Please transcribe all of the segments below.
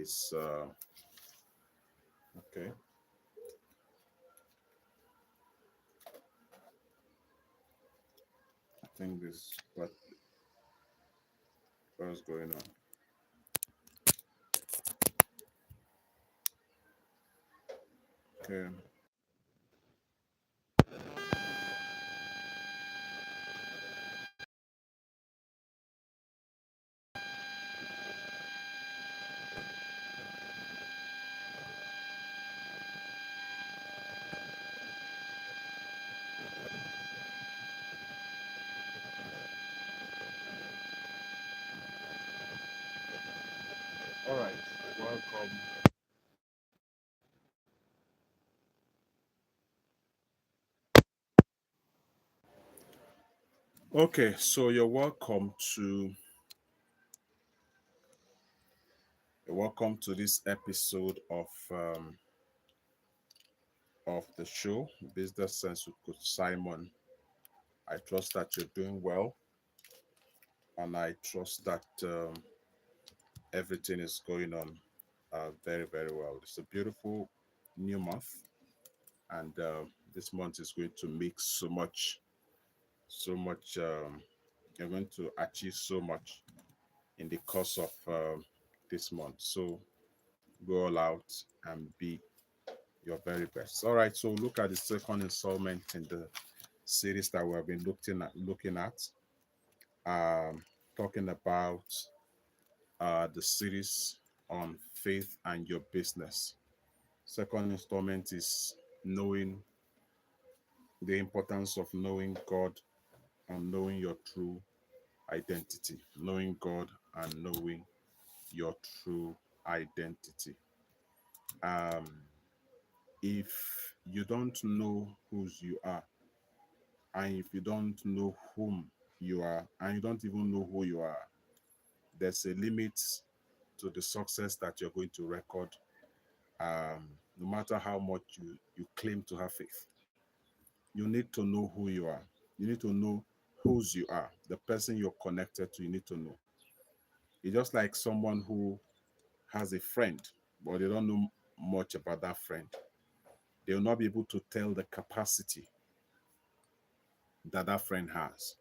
is okay. I think this what's going on. Okay. All right. Welcome. Okay, so you're welcome to this episode of the show, Business Sense with Coach Simon. I trust that you're doing well, and I trust that everything is going on very, very well. It's a beautiful new month, and this month is going to make so much, so much. You're going to achieve so much in the course of this month. So go all out and be your very best. All right. So look at the second installment in the series that we have been looking at, um, talking about the series on faith and your business. Second installment is knowing the importance of knowing God and knowing your true identity. Knowing God and knowing your true identity. Um, if you don't know whose you are, and if you don't know whom you are, and you don't even know who you are, there's a limit to the success that you're going to record, no matter how much you claim to have faith. You need to know who you are. You need to know whose you are. The person you're connected to, you need to know. It's just like someone who has a friend, but they don't know much about that friend. They will not be able to tell the capacity that that friend has.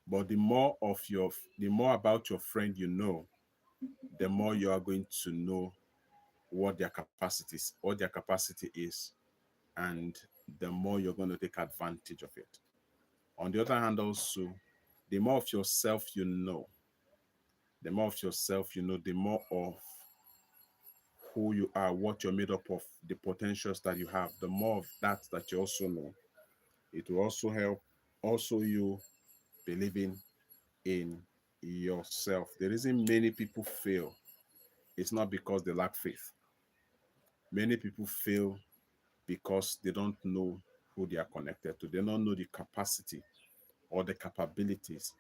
But the more about your friend you know, the more you are going to know what their capacity is, and the more you're going to take advantage of it. On the other hand, also, the more of yourself you know, the more of yourself you know, the more of who you are, what you're made up of, the potentials that you have, the more of that you also know. It will also help also you believing in yourself. The reason many people fail is not because they lack faith. Many people fail because they don't know who they are connected to. They don't know the capacity or the capabilities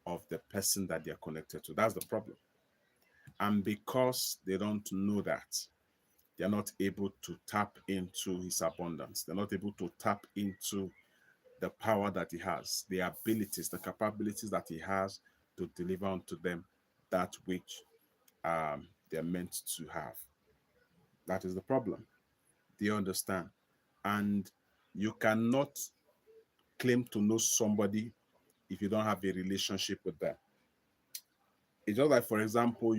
of the person that they are connected to. That's the problem. And because they don't know that, they're not able to tap into his abundance. They're not able to tap into the power that he has, the abilities, the capabilities that he has to deliver unto them that which they're meant to have. That is the problem. Do you understand? And you cannot claim to know somebody if you don't have a relationship with them. It's just like, for example,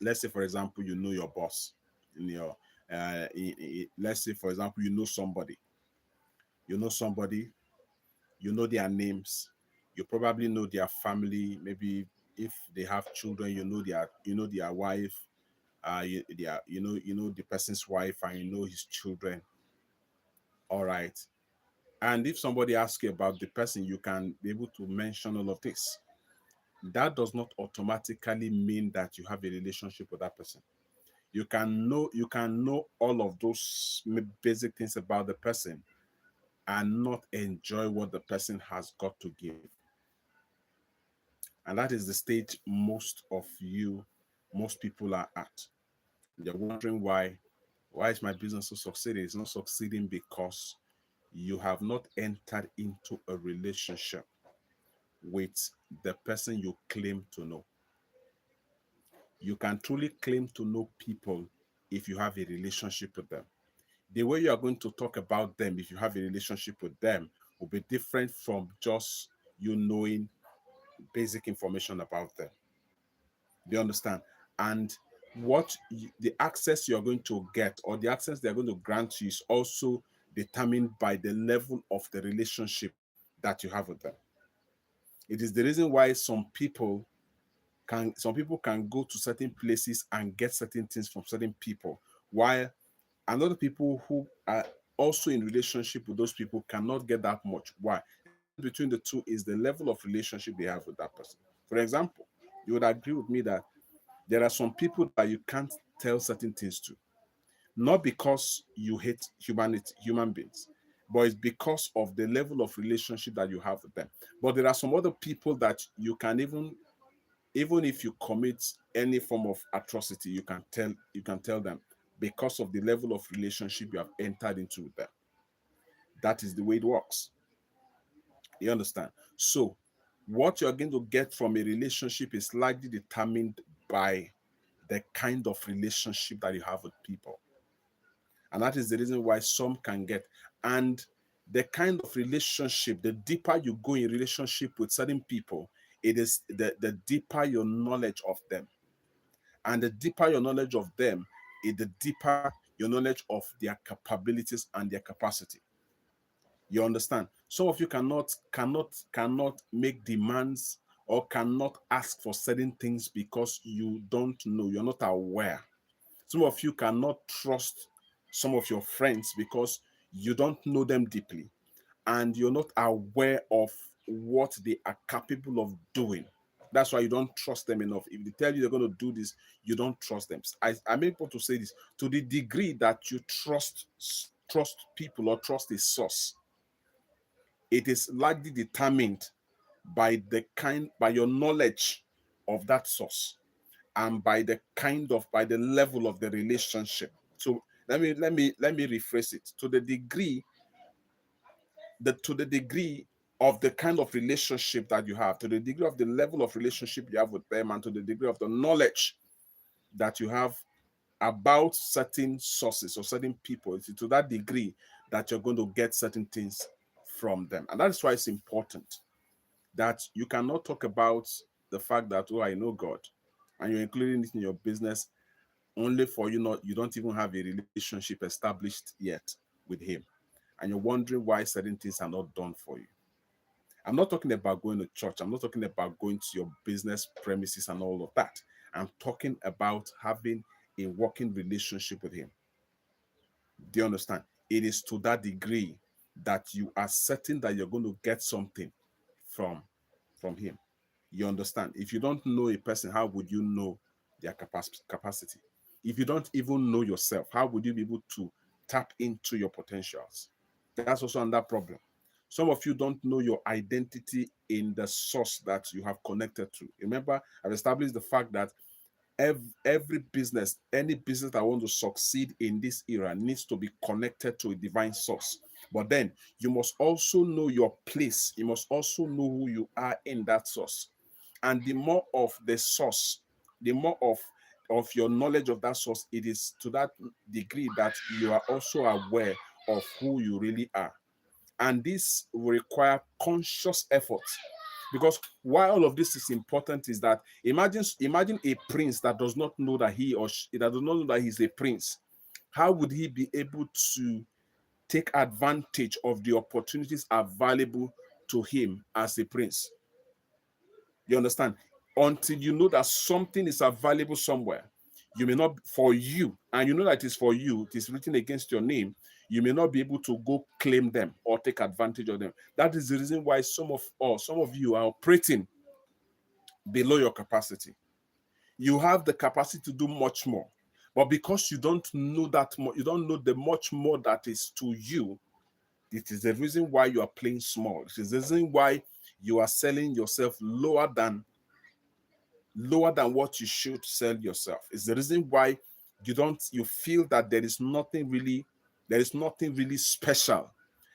let's say, for example, you know your boss. In your, let's say, for example, you know somebody, you know their names, you probably know their family. Maybe if they have children, you know their wife, you know the person's wife, and you know his children. All right. And if somebody asks you about the person, you can be able to mention all of this. That does not automatically mean that you have a relationship with that person. You can know all of those basic things about the person and not enjoy what the person has got to give. And that is the stage most people are at. They're wondering why is my business so succeeding? It's not succeeding because you have not entered into a relationship with the person you claim to know. You can truly claim to know people if you have a relationship with them. The way you are going to talk about them if you have a relationship with them will be different from just you knowing basic information about them. Do you understand? And the access you're going to get or the access they're going to grant you is also determined by the level of the relationship that you have with them. It is the reason why some people can go to certain places and get certain things from certain people, while another people who are also in relationship with those people cannot get that much. Why? The difference between the two is the level of relationship they have with that person. For example, you would agree with me that there are some people that you can't tell certain things to, not because you hate human beings, but it's because of the level of relationship that you have with them. But there are some other people that you can even if you commit any form of atrocity, you can tell them because of the level of relationship you have entered into with them. That is the way it works. You understand? So what you're going to get from a relationship is largely determined by the kind of relationship that you have with people. And that is the reason why some can get. And the kind of relationship, the deeper you go in relationship with certain people, it is the deeper your knowledge of them. And the deeper your knowledge of them, the deeper your knowledge of their capabilities and their capacity. You understand? Some of you cannot make demands or cannot ask for certain things because you don't know, you're not aware. Some of you cannot trust some of your friends because you don't know them deeply and you're not aware of what they are capable of doing. That's why you don't trust them enough. If they tell you they're going to do this, you don't trust them. I'm able to say this to the degree that you trust people or trust a source. It is largely determined by your knowledge of that source and by the level of the relationship. So let me rephrase it. To the degree of the kind of relationship that you have, to the degree of the level of relationship you have with them, and to the degree of the knowledge that you have about certain sources or certain people, it's to that degree that you're going to get certain things from them. And that's why it's important that you cannot talk about the fact that, oh, I know God, and you're including it in your business only for you don't even have a relationship established yet with him, and you're wondering why certain things are not done for you. I'm not talking about going to church. I'm not talking about going to your business premises and all of that. I'm talking about having a working relationship with him. Do you understand? It is to that degree that you are certain that you're going to get something from from him. You understand? If you don't know a person, how would you know their capacity? If you don't even know yourself, how would you be able to tap into your potentials? That's also another problem. Some of you don't know your identity in the source that you have connected to. Remember, I've established the fact that every business, any business that wants to succeed in this era needs to be connected to a divine source. But then you must also know your place. You must also know who you are in that source. And the more of the source, the more of your knowledge of that source, it is to that degree that you are also aware of who you really are. And this will require conscious effort, because why all of this is important is that imagine a prince that does not know that that does not know that he's a prince. How would he be able to take advantage of the opportunities available to him as a prince? You understand? Until you know that something is available somewhere, you may not, for you, and you know that it is for you, it is written against your name, you may not be able to go claim them or take advantage of them. That is the reason why some of you are operating below your capacity. You have the capacity to do much more, but because you don't know that you don't know the much more that is to you, it is the reason why you are playing small. It is the reason why you are selling yourself lower than what you should sell yourself. It's the reason why you feel that there is nothing really special.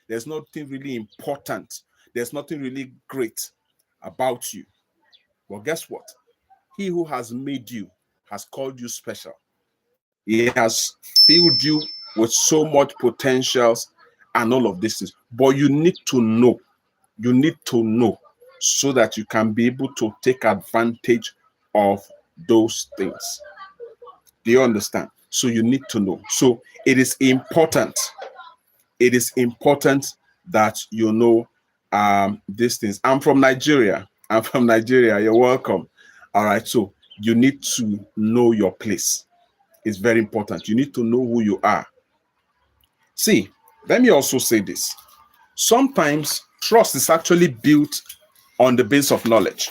There's nothing really important. There's nothing really great about you. Well, guess what? He who has made you has called you special. He has filled you with so much potentials and all of this things. But you need to know. You need to know so that you can be able to take advantage of those things. Do you understand? So you need to know. So it is important. It is important that you know these things. I'm from Nigeria. I'm from Nigeria. You're welcome. All right. So you need to know your place. It's very important. You need to know who you are. See, let me also say this. Sometimes trust is actually built on the base of knowledge.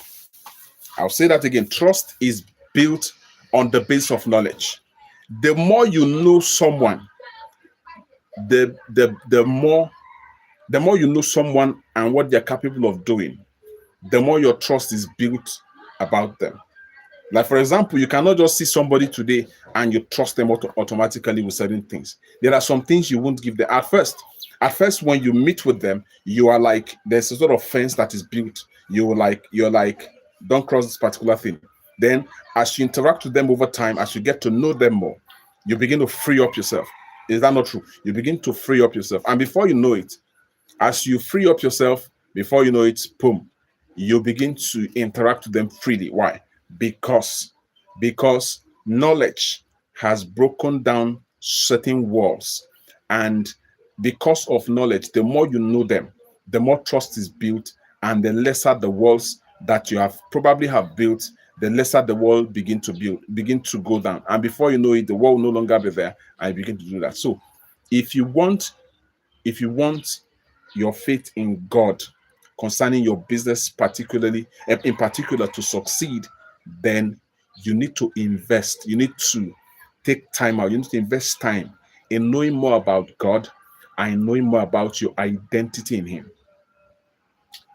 I'll say that again. Trust is built on the base of knowledge. The more you know someone, the more you know someone and what they're capable of doing, the more your trust is built about them. Like, for example, you cannot just see somebody today and you trust them automatically with certain things. There are some things you won't give them at first. At first, when you meet with them, you are like, there's a sort of fence that is built. You're like, don't cross this particular thing. Then, as you interact with them over time, as you get to know them more, you begin to free up yourself. Is that not true? You begin to free up yourself. And before you know it, as you free up yourself, before you know it, boom, you begin to interact with them freely. Why? Because because knowledge has broken down certain walls, and because of knowledge, the more you know them, the more trust is built, and the lesser the walls that you have probably have built, the lesser the wall begin to go down, and before you know it, the wall will no longer be there, and you begin to do that. So if you want if you want your faith in God concerning your business, particularly in particular, to succeed, then you need to invest. You need to take time out. You need to invest time in knowing more about God and knowing more about your identity in Him.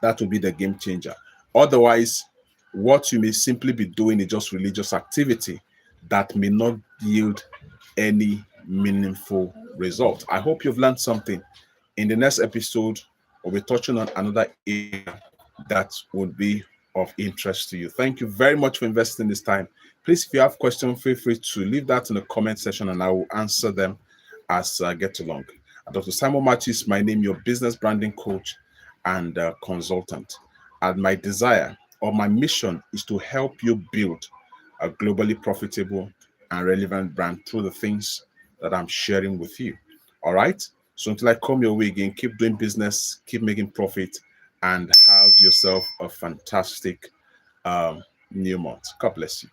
That will be the game changer. Otherwise, what you may simply be doing is just religious activity that may not yield any meaningful result. I hope you've learned something. In the next episode, we'll be touching on another area that would be of interest to you. Thank you very much for investing this time. Please, if you have questions, feel free to leave that in the comment section and I will answer them as I get along. Dr. Simon Matthews, my name, your business branding coach and consultant. And my desire or my mission is to help you build a globally profitable and relevant brand through the things that I'm sharing with you. All right. So until I come your way again, keep doing business, keep making profit, and have yourself a fantastic new month. God bless you.